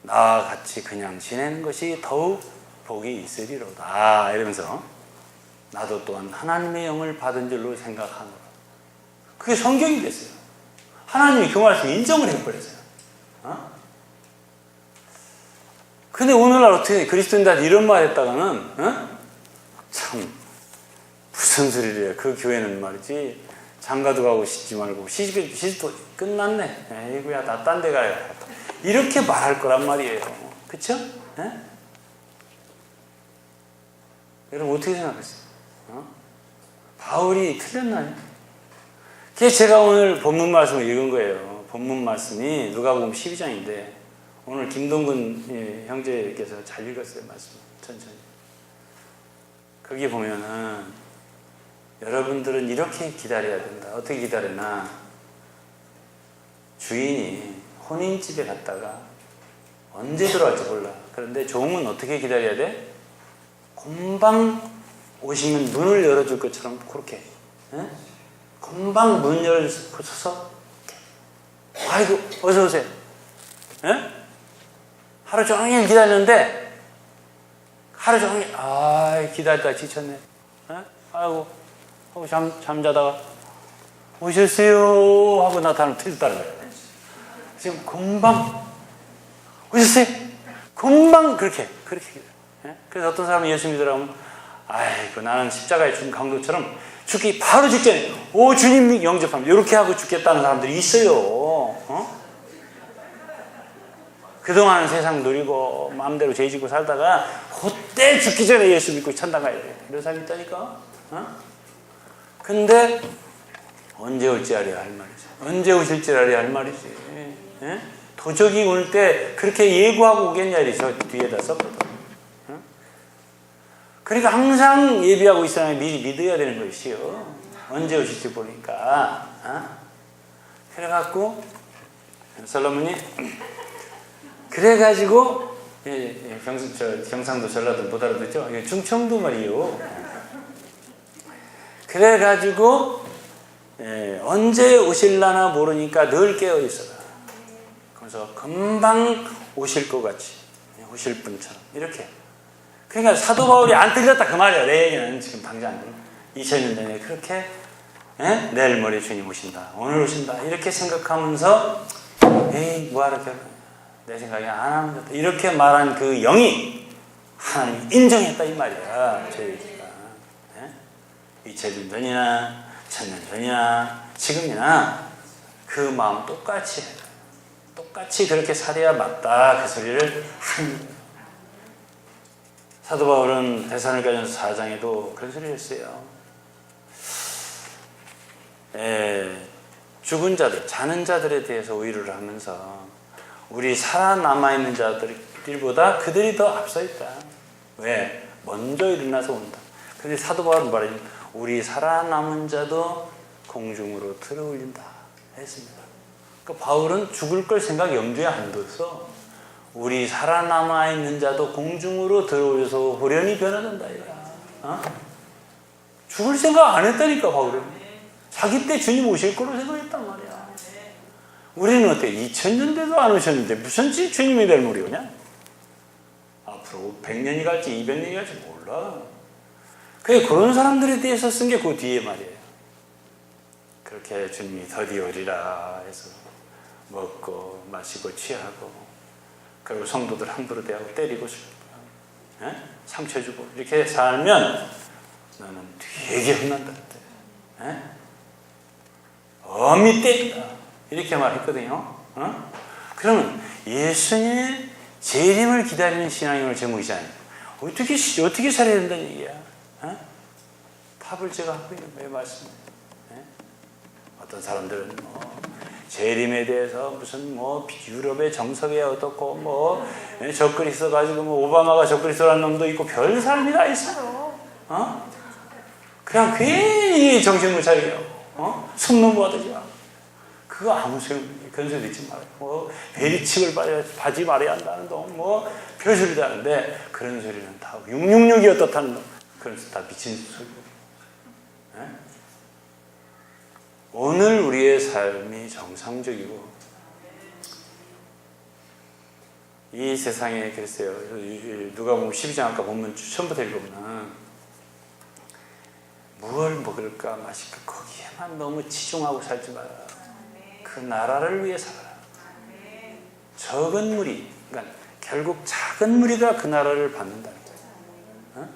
나와 같이 그냥 지내는 것이 더욱 복이 있으리로다 이러면서 나도 또한 하나님의 영을 받은 줄로 생각하노라. 그게 성경이 됐어요. 하나님이 그 말씀 인정을 해버렸어요. 근데 오늘날 어떻게 그리스도인들 이런 말 했다가는 참 무슨 소리래요. 그 교회는 말이지 장가도 가고 싶지 말고 시집도 끝났네. 에이구야 나 딴 데 가야 이렇게 말할 거란 말이에요. 그쵸? 여러분 어떻게 생각하세요? 바울이 틀렸나요? 그게 제가 오늘 본문 말씀을 읽은 거예요. 본문 말씀이 누가복음 12장인데 오늘 김동근 형제께서 잘 읽었어요. 말씀 천천히. 거기 보면은 여러분들은 이렇게 기다려야 된다. 어떻게 기다리나? 주인이 혼인집에 갔다가 언제 들어갈지 몰라. 그런데 종은 어떻게 기다려야 돼? 금방 오시면 문을 열어줄 것처럼 그렇게 금방 문 열어서 아이고 어서 오세요. 하루 종일 기다렸는데 하루 종일 기다렸다 지쳤네. 아이고 하고 잠자다가 오셨어요 하고 나타나면 틀렸다는 거예요. 지금 금방 오셨어요? 금방 그렇게 그래서 어떤 사람은 예수 믿으라면 아이고 나는 십자가에 죽은 강도처럼 죽기 바로 직전에 주님 영접합니다 이렇게 하고 죽겠다는 사람들이 있어요. 그동안 세상 누리고 마음대로 죄지고 살다가 그때 죽기 전에 예수 믿고 천당 가야 돼. 이런 사람이 있다니까. 근데 언제 올지 알아야 할 말이지. 언제 오실지 알아야 할 말이지. 도적이 올 때 그렇게 예고하고 오겠냐 저 뒤에다 썼거든. 그러니까 항상 예비하고 있어야 미리 믿어야 되는 것이요. 언제 오실지 모르니까. 그래갖고 솔로몬이 그래가지고 경상도 전라도 못 알아듣죠? 충청도 말이요. 그래가지고 언제 오실라나 모르니까 늘 깨어 있어라. 그래서 금방 오실 것 같이 오실 분처럼 이렇게. 그러니까 사도 바울이 안 틀렸다 그 말이야. 내 얘기는 지금 당장 2000년 전에 그렇게 내일 모레 주님 오신다, 오늘 오신다 이렇게 생각하면서 에이 뭐하러 내 생각에 안 하면 좋다 이렇게 말한 그 영이 하나님이 인정했다 이 말이야. 저희가 2000년 전이나 1000년 전이나 지금이나 그 마음 똑같이 그렇게 살아야 맞다 그 소리를 하는 거예요. 사도 바울은 데살로니가전서 4장에도 그런 소리를 했어요. 죽은 자들, 자는 자들에 대해서 위로를 하면서 우리 살아남아있는 자들보다 그들이 더 앞서 있다. 왜? 먼저 일어나서 온다. 근데 사도 바울은 말하자면 우리 살아남은 자도 공중으로 들어올린다 했습니다. 그러니까 바울은 죽을 걸 생각 염두에 안 뒀어. 우리 살아남아있는 자도 공중으로 들어올려서 호련히 변화된다 이거야. 죽을 생각 안 했다니까 바울은. 자기 때 주님 오실 거로 생각했단 말이야. 우리는 어때? 2000년 대도 안 오셨는데 무슨 주님이 될 물이 오냐? 앞으로 100년이 갈지 200년이 갈지 몰라. 그런 사람들에 대해서 쓴 게 그 뒤에 말이에요. 그렇게 주님이 더디 오리라 해서 먹고 마시고 취하고 그리고 성도들 함부로 대하고 때리고 상처 주고 이렇게 살면 너는 되게 혼난다 그때. 엄히 때린다 이렇게 말했거든요. 그러면 예수님의 재림을 기다리는 신앙이 오늘 제목이잖아요. 어떻게 살아야 된다는 얘기야. 답을 제가 하고 있는 거예요. 말씀을. 어떤 사람들은 재림에 대해서 무슨 유럽의 정석이 어떻고 적그리스도 가지고 오바마가 적그리스도라는 놈도 있고 별 사람이 다 있어요. 그냥 괜히 정신 못 차리고 숨는 거 하듯이 그거 아무 소용 그런 소리 듣지 말아요. 베리칩을 바지 말아야 한다는 놈 별소리도 하는데 그런 소리는 다 666이 어떻다는 놈 그런 소리 다 미친 소리고. 오늘 우리의 삶이 정상적이고 이 세상에 그랬어요. 누가복음 12장 아까 보면 처음부터 읽어보면 무엇을 먹을까 마실까 거기에만 너무 치중하고 살지 마라. 그 나라를 위해 살아라. 적은 무리, 그러니까 결국 작은 무리가 그 나라를 받는다는 거예요.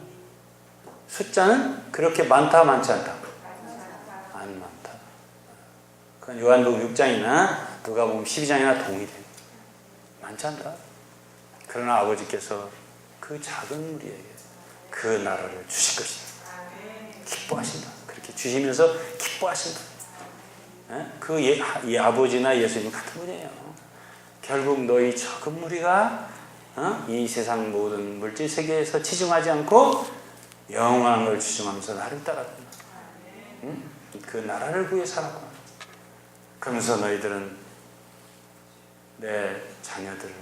숫자는 그렇게 많다 많지 않다? 안 많다. 그건 요한복음 6장이나 누가복음 12장이나 동일해. 많지 않다. 그러나 아버지께서 그 작은 무리에게 그 나라를 주실 것이다. 기뻐하신다. 그렇게 주시면서 기뻐하신다. 그 이 아버지나 예수님은 같은 분이에요. 결국 너희 적은 무리가 이 세상 모든 물질 세계에서 치중하지 않고 영원한 걸 추중하면서 나를 따라간다. 그 나라를 위해 살았구나. 그러면서 너희들은 내 자녀들을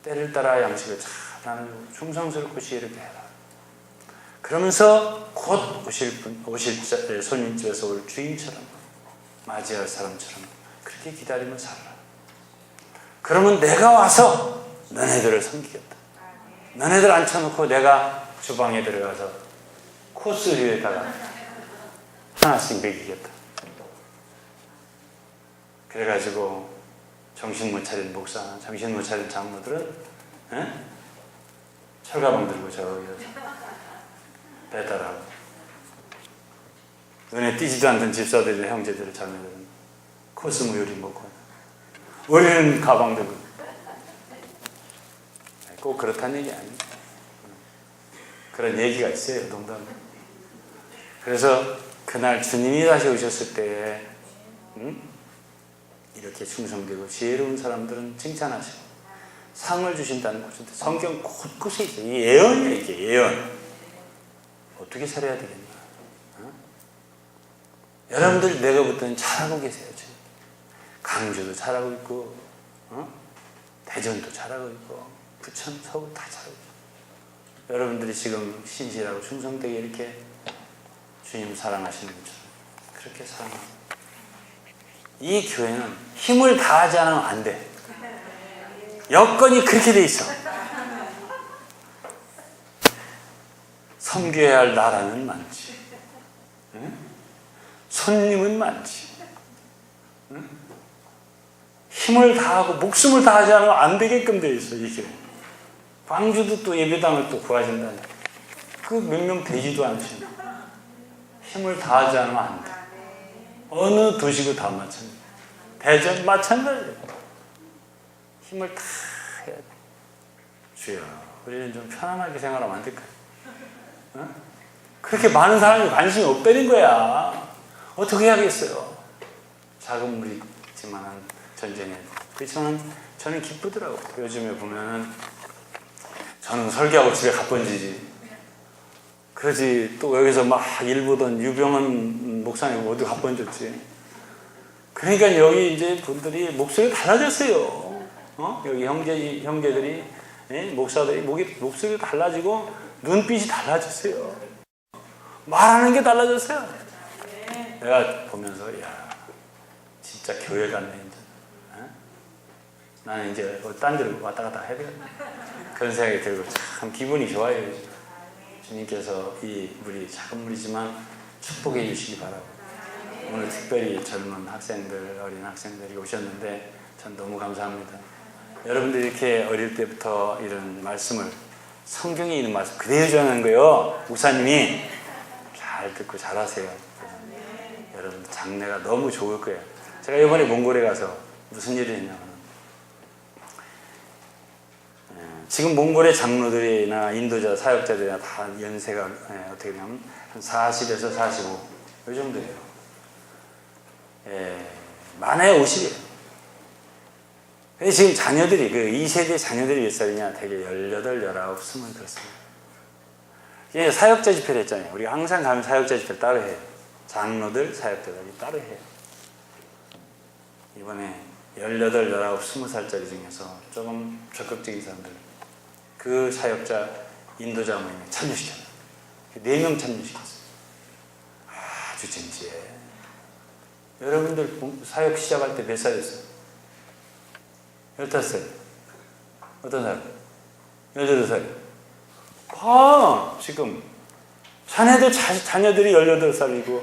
때를 따라 양식을 잘 나누고 충성스럽고 지혜롭게 해라. 그러면서 곧 오실 손님집에서 올 주인처럼 맞이할 사람처럼 그렇게 기다리며 살아라. 그러면 내가 와서 너네들을 섬기겠다. 너네들 앉혀놓고 내가 주방에 들어가서 코스 위에다가 하나씩 먹이겠다. 그래가지고 정신 못 차린 목사, 정신 못 차린 장로들은 철가방 들고 저기 배달하고, 눈에 띄지도 않던 집사들이나 형제들의 자매들은 코스 무요리 먹고, 우리는 가방 들고. 꼭 그렇다는 얘기 아니에요. 그런 얘기가 있어요, 농담. 그래서 그날 주님이 다시 오셨을 때에 이렇게 충성되고 지혜로운 사람들은 칭찬하시고 상을 주신다는 것인데, 성경 곳곳에 있어요. 이 예언이에요, 이게 예언. 어떻게 살아야 되겠나? 여러분들 내가 볼 때는 잘하고 계세요. 지금. 강주도 잘하고 있고, 대전도 잘하고 있고, 부천, 서울 다 잘하고 있고. 여러분들이 지금 신실하고 충성되게 이렇게 주님 사랑하시는 것처럼 그렇게 사랑합니다. 이 교회는 힘을 다하지 않으면 안 돼. 여건이 그렇게 돼 있어. 섬겨야 할 나라는 많지, 손님은 많지, 힘을 다하고 목숨을 다하지 않으면 안 되게끔 돼 있어. 이 교회. 광주도 또 예배당을 또 구하신다니, 그 몇 명 되지도 않으시네. 힘을 다하지 않으면 안 돼. 어느 도시고 다 마찬가지. 대전 마찬가지예요. 힘을 다 해야 돼. 주여, 우리는 좀 편안하게 생활하면 안 될까요? 그렇게 많은 사람이 관심이 없다는 거야. 어떻게 해야겠어요? 작은 무리지만 전쟁에. 그렇지만 저는 기쁘더라고. 요즘에 보면은 저는 설교하고 집에 가뿐지지. 그러지, 또 여기서 막 일 보던 유병헌 목사님 모두 가뿐졌지. 그러니까 여기 이제 분들이 목소리가 달라졌어요. 여기 형제들이, 목사들이 목소리가 달라지고 눈빛이 달라졌어요. 말하는 게 달라졌어요. 내가 보면서, 야, 진짜 교회 같네, 이제. 나는 이제 딴 데로 왔다 갔다 해야 되겠다. 그런 생각이 들고 참 기분이 좋아요. 주님께서 이 무리, 작은 무리지만 축복해 주시기 바라고. 오늘 특별히 젊은 학생들, 어린 학생들이 오셨는데 전 너무 감사합니다. 여러분들이 이렇게 어릴 때부터 이런 말씀을, 성경에 있는 말씀 그대로 전하는 거예요. 목사님이 잘 듣고 잘하세요. 여러분 장래가 너무 좋을 거예요. 제가 이번에 몽골에 가서 무슨 일을 했냐면, 지금 몽골의 장로들이나 인도자 사역자들이나 다 연세가 어떻게 되냐면 한 40에서 45 이 정도예요. 많아야 50이에요. 지금 자녀들이, 그 2세대 자녀들이 몇 살이냐? 되게 18, 19, 20 그렇습니다. 이게 사역자 집회를 했잖아요. 우리가 항상 가면 사역자 집회를 따로 해요. 장로들, 사역자들이 따로 해요. 이번에 18, 19, 20살짜리 중에서 조금 적극적인 사람들, 그 사역자 인도자 모임에 참여시켰어요. 4명 참여시켰어요. 아주 진지해. 여러분들 사역 시작할 때 몇 살이었어요? 15살. 어떤 사람? 18살. 지금 자네들 자녀들이 18살이고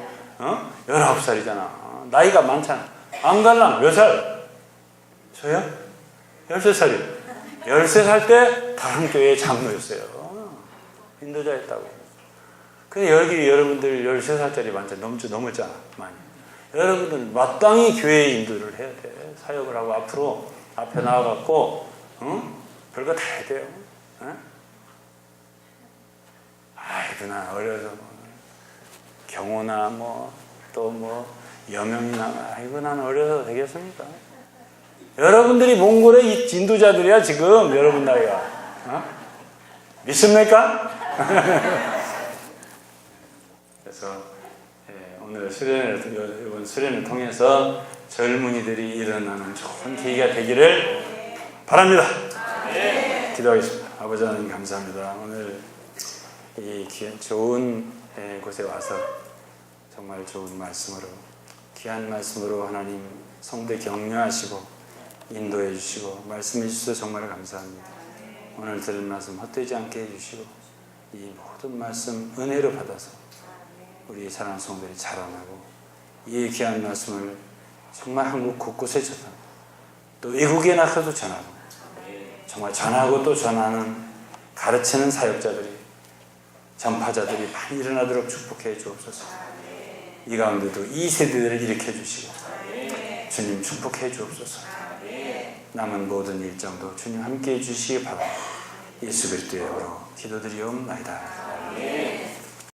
19살이잖아. 나이가 많잖아. 안 갈랑 몇 살? 저요? 13살이요. 13살 때 다른 교회의 장로였어요. 인도자였다고. 근데 여기 여러분들 13살짜리 많잖아. 넘었잖아. 많이. 여러분들 마땅히 교회 인도를 해야 돼. 사역을 하고 앞에 나와갖고 별거 다 해야 돼요. 아이고, 나 어려서 경호나 또 여명이나, 아이고, 난 어려서 되겠습니까? 여러분들이 몽골의 인도자들이야 지금. 여러분 나이가 믿습니까? 그래서 오늘 이번 수련을 통해서 젊은이들이 일어나는 좋은 계기가 되기를 바랍니다. 기도하겠습니다. 아버지 하나님 감사합니다. 오늘 이 좋은 곳에 와서 정말 좋은 말씀으로, 귀한 말씀으로 하나님 성도 격려하시고 인도해 주시고 말씀해 주셔서 정말 감사합니다. 오늘 들은 말씀 헛되지 않게 해주시고 이 모든 말씀 은혜로 받아서 우리 사랑하는 성도들이 자라나고 이 귀한 말씀을 정말 한국 곳곳에 전하고 또 외국에 나가도 전하고 정말 전하고 또 전하는 가르치는 사역자들이 전파자들이 많이 일어나도록 축복해 주옵소서. 이 가운데도 이 세대들을 일으켜 주시고 주님 축복해 주옵소서. 남은 모든 일정도 주님 함께 해 주시기 바랍니다. 예수 그리스도의 이름으로 기도드리옵나이다.